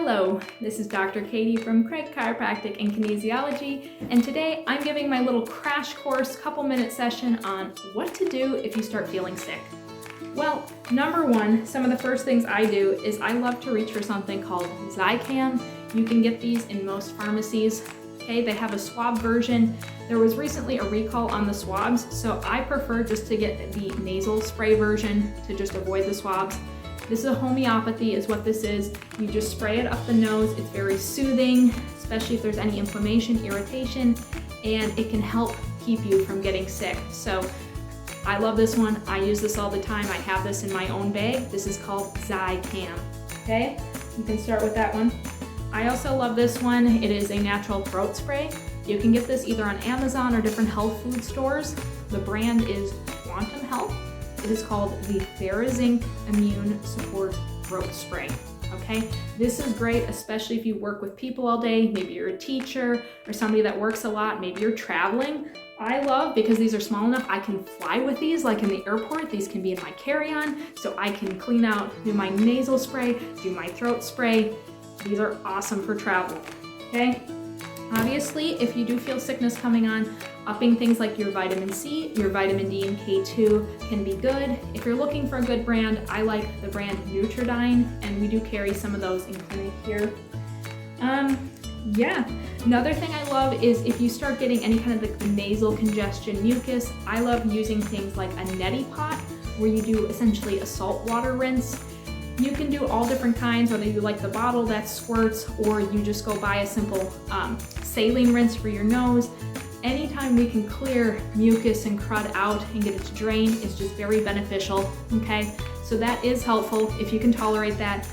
Hello, this is Dr. Katie from Craig Chiropractic and Kinesiology, and today I'm giving my little crash course couple-minute session on what to do if you start feeling sick. Well, number one, some of the first things I do is I love to reach for something called Zicam. You can get these in most pharmacies. Okay, they have a swab version. There was recently a recall on the swabs, so I prefer just to get the nasal spray version to just avoid the swabs. This is a homeopathy is what this is. You just spray it up the nose. It's very soothing, especially if there's any inflammation, irritation, and it can help keep you from getting sick. So I love this one. I use this all the time. I have this in my own bag. This is called Zicam. Okay, you can start with that one. I also love this one. It is a natural throat spray. You can get this either on Amazon or different health food stores. The brand is Quantum Health. It is called the TheraZinc Immune Support Throat Spray. Okay, this is great, especially if you work with people all day. Maybe you're a teacher or somebody that works a lot. Maybe you're traveling. I love, because these are small enough, I can fly with these, like in the airport. These can be in my carry-on, so I can clean out, do my nasal spray, do my throat spray. These are awesome for travel, okay? Obviously, if you do feel sickness coming on, upping things like your vitamin C, your vitamin D and K2 can be good. If you're looking for a good brand, I like the brand Nutridyne, and we do carry some of those in clinic here. Yeah, another thing I love is if you start getting any kind of like nasal congestion, mucus, I love using things like a neti pot, where you do essentially a salt water rinse. You can do all different kinds, whether you like the bottle that squirts or you just go buy a simple saline rinse for your nose. Anytime we can clear mucus and crud out and get it to drain is just very beneficial, okay? So that is helpful if you can tolerate that.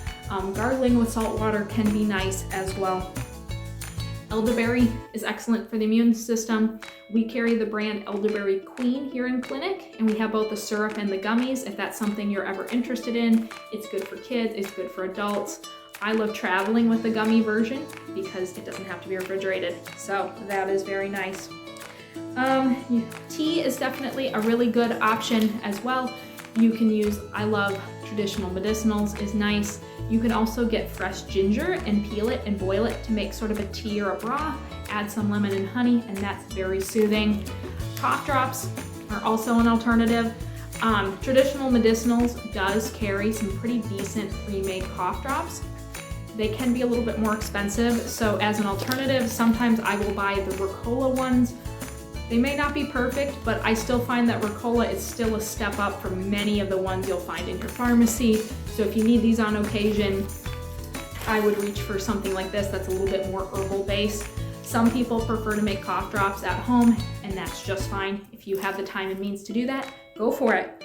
Gargling with salt water can be nice as well. Elderberry is excellent for the immune system. We carry the brand Elderberry Queen here in clinic, and we have both the syrup and the gummies. If that's something you're ever interested in, it's good for kids, it's good for adults. I love traveling with the gummy version because it doesn't have to be refrigerated, so that is very nice. Tea is definitely a really good option as well. You can use, I love traditional medicinals is nice. You can also get fresh ginger and peel it and boil it to make sort of a tea or a broth. Add some lemon and honey, and that's very soothing. Cough drops are also an alternative. Traditional medicinals does carry some pretty decent pre-made cough drops. They can be a little bit more expensive, so as an alternative, sometimes I will buy the Ricola ones. They may not be perfect, but I still find that Ricola is still a step up from many of the ones you'll find in your pharmacy. So if you need these on occasion, I would reach for something like this that's a little bit more herbal based. Some people prefer to make cough drops at home, and that's just fine. If you have the time and means to do that, go for it.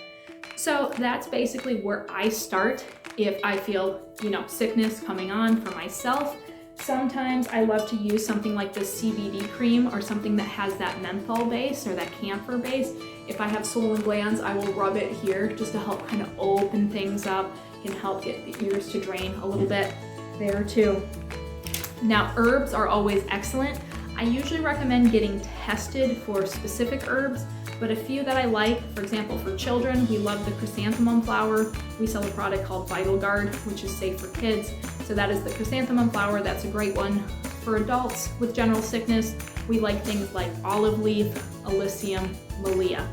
So that's basically where I start if I feel, sickness coming on for myself. Sometimes I love to use something like this CBD cream or something that has that menthol base or that camphor base. If I have swollen glands, I will rub it here just to help kind of open things up and help get the ears to drain a little bit there too. Now, herbs are always excellent. I usually recommend getting tested for specific herbs, but a few that I like, for example, for children, we love the chrysanthemum flower. We sell a product called Vital Guard, which is safe for kids. So that is the chrysanthemum flower. That's a great one. For adults with general sickness, we like things like olive leaf, Alyssum, Lilea,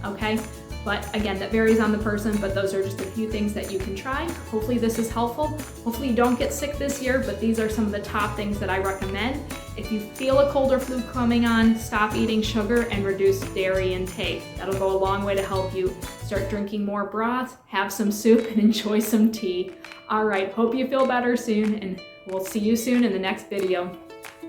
okay? But again, that varies on the person, but those are just a few things that you can try. Hopefully this is helpful. Hopefully you don't get sick this year, but these are some of the top things that I recommend. If you feel a cold or flu coming on, stop eating sugar and reduce dairy intake. That'll go a long way to help you. Start drinking more broth, have some soup, and enjoy some tea. All right, hope you feel better soon, and we'll see you soon in the next video.